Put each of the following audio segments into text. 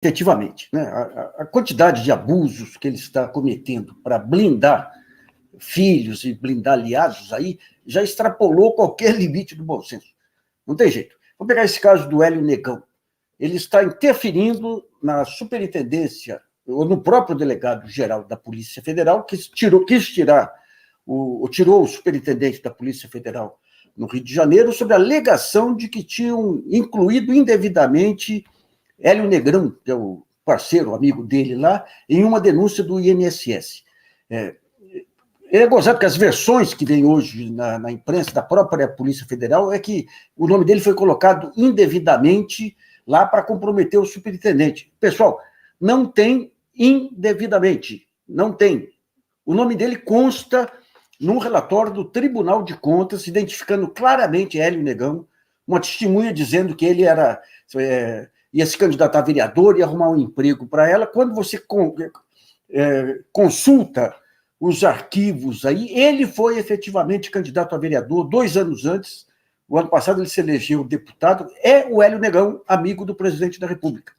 efetivamente, né? A quantidade de abusos que ele está cometendo para blindar filhos e blindar aliados aí já extrapolou qualquer limite do bom senso. Não tem jeito. Vamos pegar esse caso do Hélio Negão. Ele está interferindo na superintendência, ou no próprio delegado-geral da Polícia Federal, que tirou o superintendente da Polícia Federal no Rio de Janeiro sobre a alegação de que tinham incluído indevidamente Hélio Negrão, que é o parceiro, amigo dele lá, em uma denúncia do INSS. É gozado que as versões que vêm hoje na imprensa da própria Polícia Federal é que o nome dele foi colocado indevidamente lá para comprometer o superintendente. Pessoal, não tem indevidamente, não tem. O nome dele consta num relatório do Tribunal de Contas, identificando claramente Hélio Negão, uma testemunha dizendo que ele ia se candidatar a vereador, ia arrumar um emprego para ela. Quando você consulta os arquivos aí, ele foi efetivamente candidato a vereador 2 anos antes. O ano passado ele se elegeu deputado. É o Hélio Negão, amigo do presidente da República.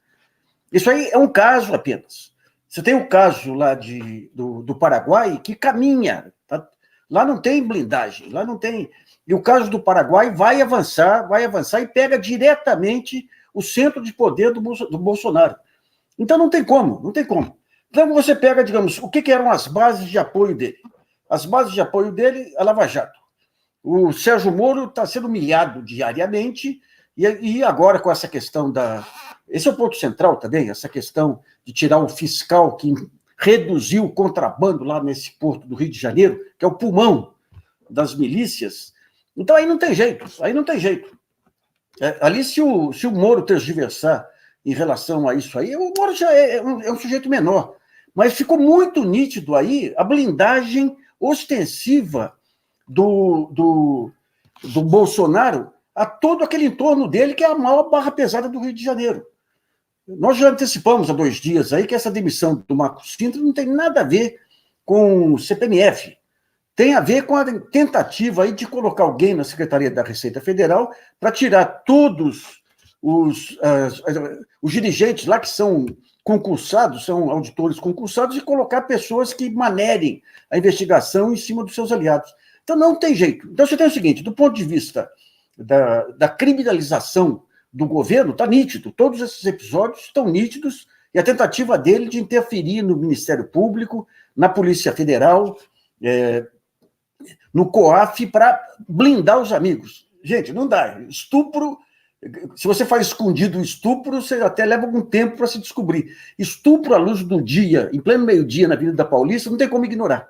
Isso aí é um caso apenas. Você tem o caso lá do Paraguai, que caminha. Tá? Lá não tem blindagem, lá não tem. E o caso do Paraguai vai avançar e pega diretamente o centro de poder do Bolsonaro. Então não tem como. Então você pega, digamos, o que eram as bases de apoio dele? As bases de apoio dele, a Lava Jato. O Sérgio Moro está sendo humilhado diariamente, e agora com essa questão da... Esse é o ponto central também, essa questão de tirar o fiscal que reduziu o contrabando lá nesse porto do Rio de Janeiro, que é o pulmão das milícias. Então aí não tem jeito. Ali, se o Moro tergiversar em relação a isso aí, o Moro já é um sujeito menor. Mas ficou muito nítido aí a blindagem ostensiva do Bolsonaro a todo aquele entorno dele, que é a maior barra pesada do Rio de Janeiro. Nós já antecipamos há 2 dias aí que essa demissão do Marcos Sintra não tem nada a ver com o CPMF. Tem a ver com a tentativa aí de colocar alguém na Secretaria da Receita Federal para tirar todos os dirigentes lá que são concursados, são auditores concursados, e colocar pessoas que manerem a investigação em cima dos seus aliados. Então não tem jeito. Então você tem o seguinte, do ponto de vista da criminalização do governo, está nítido, todos esses episódios estão nítidos, e a tentativa dele de interferir no Ministério Público, na Polícia Federal, no COAF, para blindar os amigos. Gente, não dá. Estupro, se você faz escondido o estupro, você até leva algum tempo para se descobrir. Estupro à luz do dia, em pleno meio-dia na Avenida Paulista, não tem como ignorar.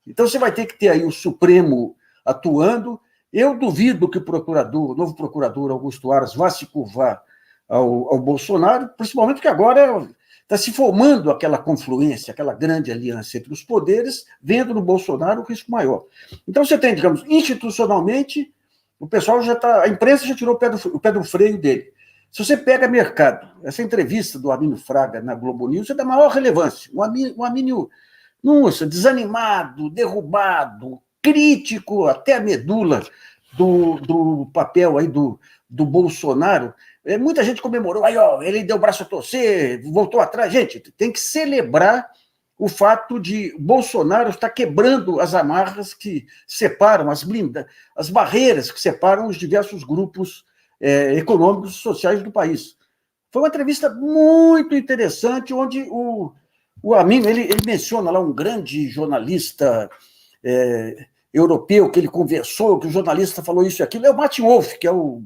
Então você vai ter que ter aí o Supremo atuando. Eu duvido que o novo procurador Augusto Aras vá se curvar ao Bolsonaro, principalmente porque agora está se formando aquela confluência, aquela grande aliança entre os poderes, vendo no Bolsonaro o risco maior. Então você tem, digamos, institucionalmente, o pessoal já está... A imprensa já tirou o pé do freio dele. Se você pega mercado, essa entrevista do Armínio Fraga na Globo News é da maior relevância. O Armínio, nossa, desanimado, derrubado, crítico até a medula do papel aí do Bolsonaro. Muita gente comemorou, aí, ó, ele deu o braço a torcer, voltou atrás. Gente, tem que celebrar o fato de Bolsonaro estar quebrando as amarras que separam, as barreiras que separam os diversos grupos econômicos e sociais do país. Foi uma entrevista muito interessante, onde o Armínio, ele menciona lá um grande jornalista europeu que ele conversou, que o jornalista falou isso e aquilo, é o Martin Wolf, que é o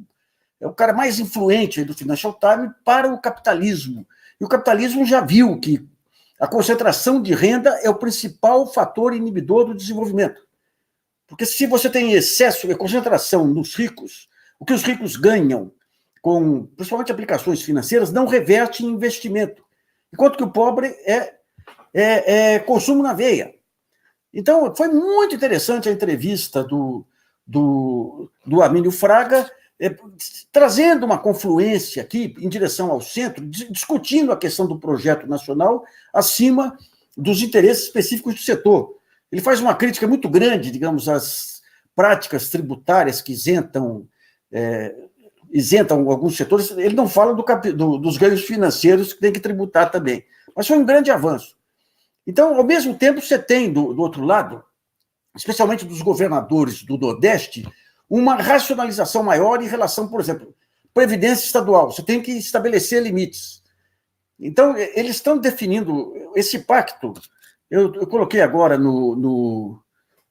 cara mais influente do Financial Times para o capitalismo. E o capitalismo já viu que a concentração de renda é o principal fator inibidor do desenvolvimento. Porque se você tem excesso de concentração nos ricos, o que os ricos ganham com, principalmente, aplicações financeiras, não reverte em investimento. Enquanto que o pobre é consumo na veia. Então, foi muito interessante a entrevista do Armínio Fraga, trazendo uma confluência aqui em direção ao centro, discutindo a questão do projeto nacional acima dos interesses específicos do setor. Ele faz uma crítica muito grande, digamos, às práticas tributárias que isentam isenta alguns setores, ele não fala dos ganhos financeiros que tem que tributar também. Mas foi um grande avanço. Então, ao mesmo tempo, você tem, do outro lado, especialmente dos governadores do Nordeste, uma racionalização maior em relação, por exemplo, previdência estadual. Você tem que estabelecer limites. Então, eles estão definindo esse pacto. Eu coloquei agora no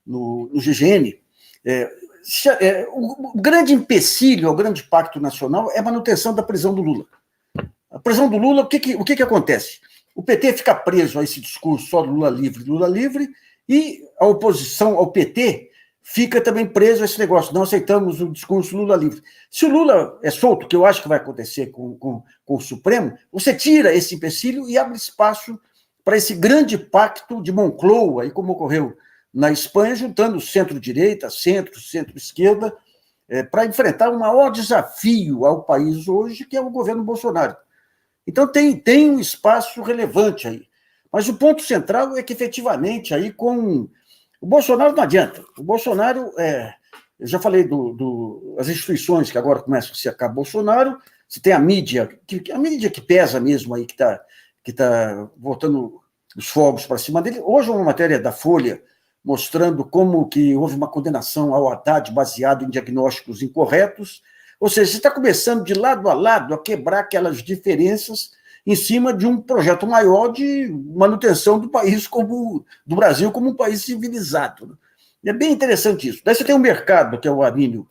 GGN. O grande empecilho ao grande pacto nacional é a manutenção da prisão do Lula. A prisão do Lula, o que acontece? O PT fica preso a esse discurso só Lula livre, e a oposição ao PT fica também preso a esse negócio, não aceitamos o discurso Lula livre. Se o Lula é solto, que eu acho que vai acontecer com o Supremo, você tira esse empecilho e abre espaço para esse grande pacto de Moncloa, aí como ocorreu na Espanha, juntando centro-direita, centro-esquerda, para enfrentar o maior desafio ao país hoje, que é o governo Bolsonaro. Então, tem um espaço relevante aí. Mas o ponto central é que, efetivamente, aí com o Bolsonaro não adianta. O Bolsonaro, eu já falei das instituições que agora começam a cercar Bolsonaro, você tem a mídia que pesa mesmo aí, que tá voltando os fogos para cima dele. Hoje, uma matéria da Folha mostrando como que houve uma condenação ao Haddad baseado em diagnósticos incorretos. Ou seja, você está começando de lado a lado a quebrar aquelas diferenças em cima de um projeto maior de manutenção do país do Brasil como um país civilizado. É bem interessante isso. Daí você tem um mercado, que é o Arminio,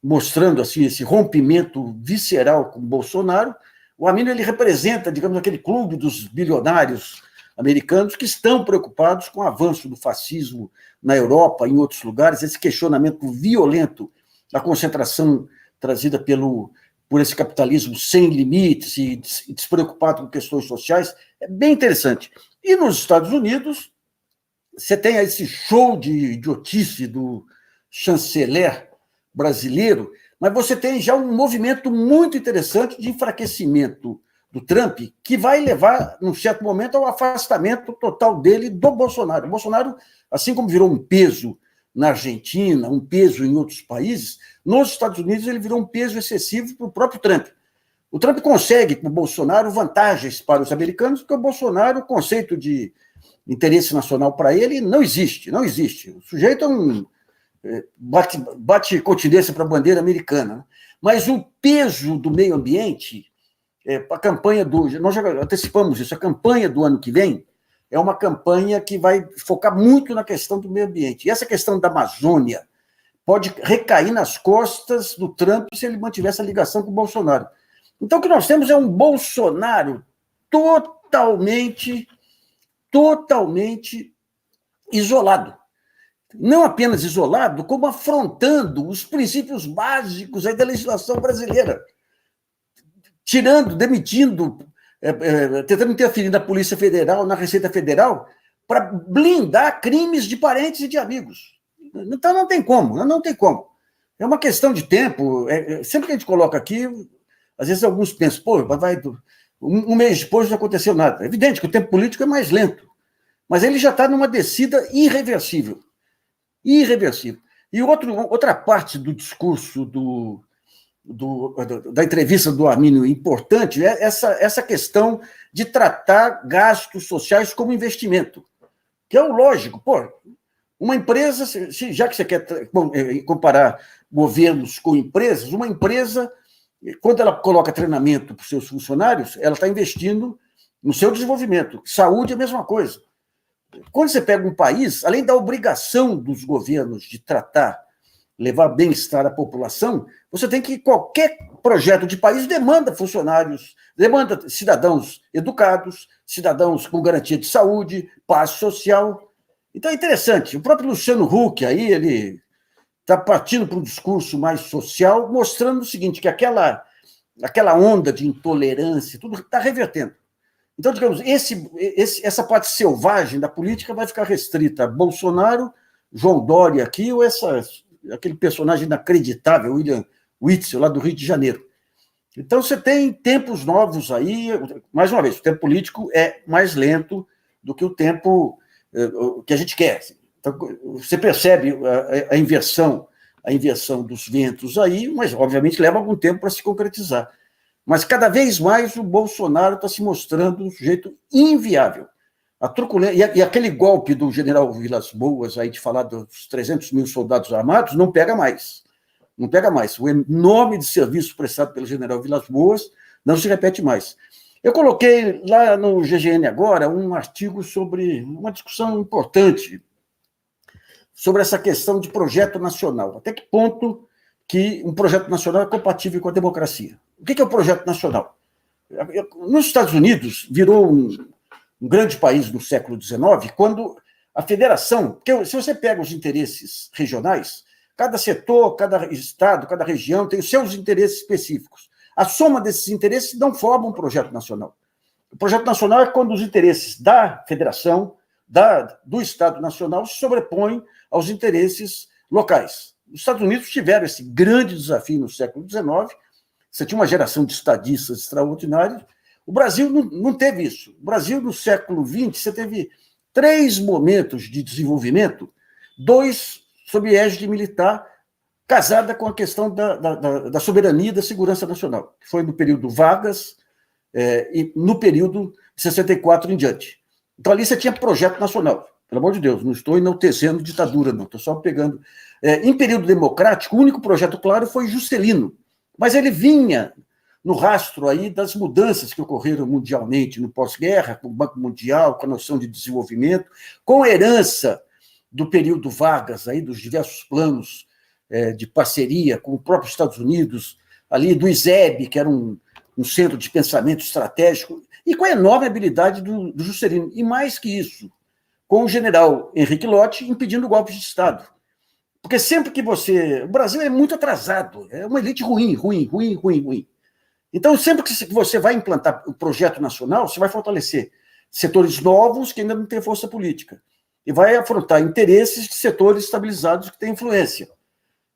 mostrando assim, esse rompimento visceral com o Bolsonaro. O Arminio ele representa, digamos, aquele clube dos bilionários americanos que estão preocupados com o avanço do fascismo na Europa e em outros lugares, esse questionamento violento da concentração trazida por esse capitalismo sem limites e despreocupado com questões sociais, é bem interessante. E nos Estados Unidos, você tem esse show de idiotice do chanceler brasileiro, mas você tem já um movimento muito interessante de enfraquecimento do Trump, que vai levar, num certo momento, ao afastamento total dele do Bolsonaro. O Bolsonaro, assim como virou um peso na Argentina, um peso em outros países, nos Estados Unidos ele virou um peso excessivo para o próprio Trump. O Trump consegue, com o Bolsonaro, vantagens para os americanos, porque o Bolsonaro, o conceito de interesse nacional para ele, não existe. O sujeito bate continência para a bandeira americana. Mas o peso do meio ambiente, a campanha nós já antecipamos isso, a campanha do ano que vem é uma campanha que vai focar muito na questão do meio ambiente. E essa questão da Amazônia pode recair nas costas do Trump se ele mantiver essa ligação com o Bolsonaro. Então, o que nós temos é um Bolsonaro totalmente isolado. Não apenas isolado, como afrontando os princípios básicos aí da legislação brasileira. Demitindo, tentando interferir na Polícia Federal, na Receita Federal, para blindar crimes de parentes e de amigos. Então não tem como. É uma questão de tempo. Sempre que a gente coloca aqui, às vezes alguns pensam, um mês depois não aconteceu nada. É evidente que o tempo político é mais lento, mas ele já está numa descida irreversível. E outra parte do discurso da entrevista do Arminio importante é essa questão de tratar gastos sociais como investimento, que é o lógico. Uma empresa, já que você quer comparar governos com empresas, uma empresa, quando ela coloca treinamento para os seus funcionários, ela está investindo no seu desenvolvimento. Saúde é a mesma coisa. Quando você pega um país, além da obrigação dos governos de levar bem-estar à população, você tem que, qualquer projeto de país demanda funcionários, demanda cidadãos educados, cidadãos com garantia de saúde, paz social. Então é interessante. O próprio Luciano Huck, aí, ele está partindo para um discurso mais social, mostrando o seguinte, que aquela onda de intolerância, tudo está revertendo. Então, digamos, essa parte selvagem da política vai ficar restrita a Bolsonaro, João Dória aqui, ou aquele personagem inacreditável, William Witzel, lá do Rio de Janeiro. Então, você tem tempos novos aí. Mais uma vez, o tempo político é mais lento do que o tempo que a gente quer. Então, você percebe a inversão a inversão dos ventos aí, mas, obviamente, leva algum tempo para se concretizar. Mas, cada vez mais, o Bolsonaro está se mostrando um sujeito inviável. A truculência, e aquele golpe do general Vilas Boas, aí de falar dos 300 mil soldados armados, não pega mais. Não pega mais. O enorme de serviço prestado pelo general Vilas Boas não se repete mais. Eu coloquei lá no GGN Agora um artigo sobre uma discussão importante sobre essa questão de projeto nacional. Até que ponto que um projeto nacional é compatível com a democracia? O que é o projeto nacional? Nos Estados Unidos, virou um grande país no século XIX, quando a federação... Porque se você pega os interesses regionais, cada setor, cada estado, cada região tem os seus interesses específicos. A soma desses interesses não forma um projeto nacional. O projeto nacional é quando os interesses da federação, do Estado Nacional, se sobrepõem aos interesses locais. Os Estados Unidos tiveram esse grande desafio no século XIX, você tinha uma geração de estadistas extraordinários. O Brasil não teve isso. O Brasil, no século XX, você teve 3 momentos de desenvolvimento, 2 sob égide militar, casada com a questão da soberania e da segurança nacional, que foi no período Vargas e no período de 64 em diante. Então, ali você tinha projeto nacional. Pelo amor de Deus, não estou enaltecendo ditadura, não, estou só pegando... em período democrático, o único projeto claro foi Juscelino, mas ele vinha no rastro aí das mudanças que ocorreram mundialmente no pós-guerra, com o Banco Mundial, com a noção de desenvolvimento, com a herança do período Vargas, aí, dos diversos planos de parceria com o próprio Estados Unidos, ali do ISEB, que era um centro de pensamento estratégico, e com a enorme habilidade do Juscelino. E mais que isso, com o general Henrique Lott impedindo golpes de Estado. Porque sempre que você... O Brasil é muito atrasado, é uma elite ruim. Então, sempre que você vai implantar o projeto nacional, você vai fortalecer setores novos que ainda não têm força política. E vai afrontar interesses de setores estabilizados que têm influência.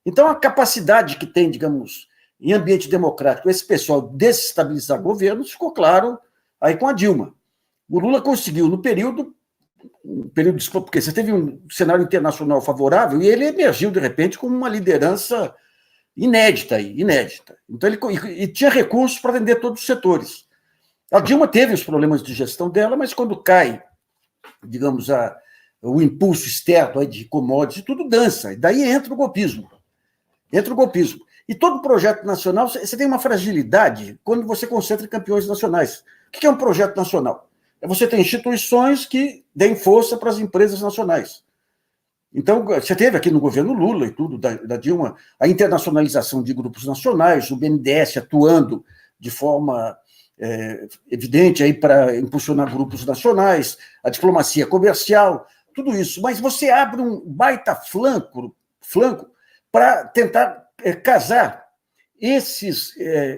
Então, a capacidade que tem, digamos, em ambiente democrático, esse pessoal desestabilizar governos, ficou claro aí com a Dilma. O Lula conseguiu, no período porque você teve um cenário internacional favorável e ele emergiu, de repente, como uma liderança inédita. Então, ele tinha recursos para atender todos os setores. A Dilma teve os problemas de gestão dela, mas quando cai, digamos, o impulso externo aí de commodities, tudo dança. E daí entra o golpismo. E todo projeto nacional, você tem uma fragilidade quando você concentra campeões nacionais. O que é um projeto nacional? Você tem instituições que deem força para as empresas nacionais. Então, você teve aqui no governo Lula e tudo, da Dilma, a internacionalização de grupos nacionais, o BNDES atuando de forma evidente aí para impulsionar grupos nacionais, a diplomacia comercial, tudo isso. Mas você abre um baita flanco para tentar casar esses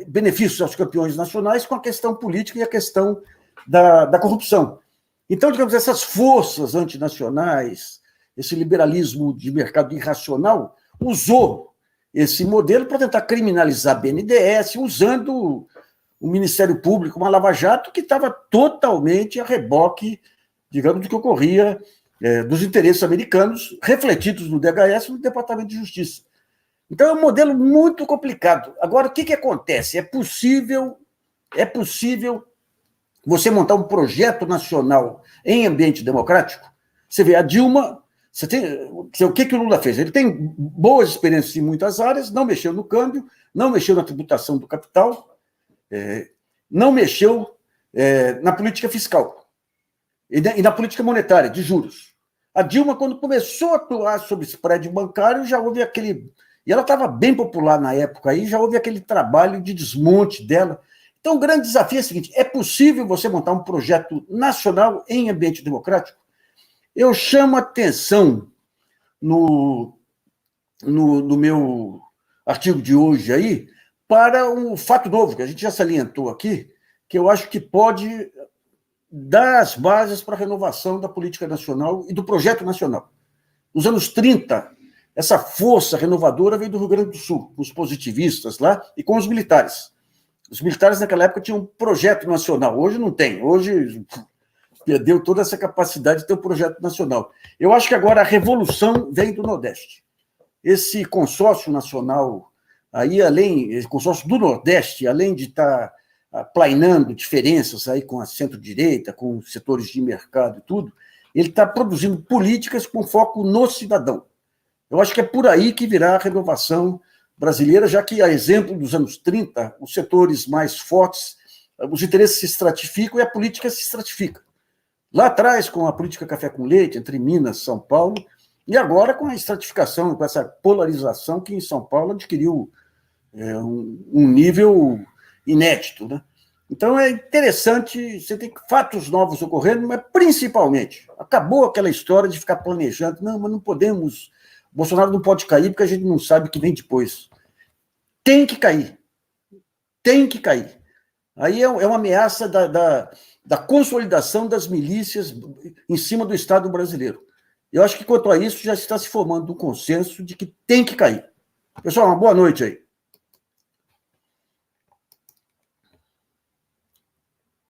benefícios aos campeões nacionais com a questão política e a questão da corrupção. Então, digamos, essas forças antinacionais, esse liberalismo de mercado irracional, usou esse modelo para tentar criminalizar a BNDES, usando o Ministério Público, uma lava-jato que estava totalmente a reboque, digamos, do que ocorria dos interesses americanos, refletidos no DHS e no Departamento de Justiça. Então, é um modelo muito complicado. Agora, o que acontece? É possível você montar um projeto nacional em ambiente democrático? Você vê, a Dilma, o que o Lula fez? Ele tem boas experiências em muitas áreas, não mexeu no câmbio, não mexeu na tributação do capital, não mexeu na política fiscal e na política monetária, de juros. A Dilma, quando começou a atuar sobre spread bancário, já houve aquele... E ela estava bem popular na época, aí já houve aquele trabalho de desmonte dela. Então, o grande desafio é o seguinte: é possível você montar um projeto nacional em ambiente democrático? Eu chamo a atenção no meu artigo de hoje aí para um fato novo, que a gente já salientou aqui, que eu acho que pode dar as bases para a renovação da política nacional e do projeto nacional. Nos anos 30, essa força renovadora veio do Rio Grande do Sul, com os positivistas lá e com os militares. Os militares, naquela época, tinham um projeto nacional. Hoje não tem. Hoje perdeu toda essa capacidade de ter um projeto nacional. Eu acho que agora a revolução vem do Nordeste. esse consórcio nacional, aí além, esse consórcio do Nordeste, além de estar planeando diferenças aí com a centro-direita, com os setores de mercado e tudo, ele está produzindo políticas com foco no cidadão. Eu acho que é por aí que virá a renovação brasileira, já que, a exemplo dos anos 30, os setores mais fortes, os interesses se estratificam e a política se estratifica. Lá atrás, com a política café com leite, entre Minas e São Paulo, e agora com a estratificação, com essa polarização que em São Paulo adquiriu um nível inédito, né? Então é interessante, você tem fatos novos ocorrendo, mas principalmente, acabou aquela história de ficar planejando, não, mas não podemos, Bolsonaro não pode cair porque a gente não sabe o que vem depois. Tem que cair. Tem que cair. Aí é uma ameaça da consolidação das milícias em cima do Estado brasileiro. Eu acho que, quanto a isso, já está se formando um consenso de que tem que cair. Pessoal, uma boa noite aí.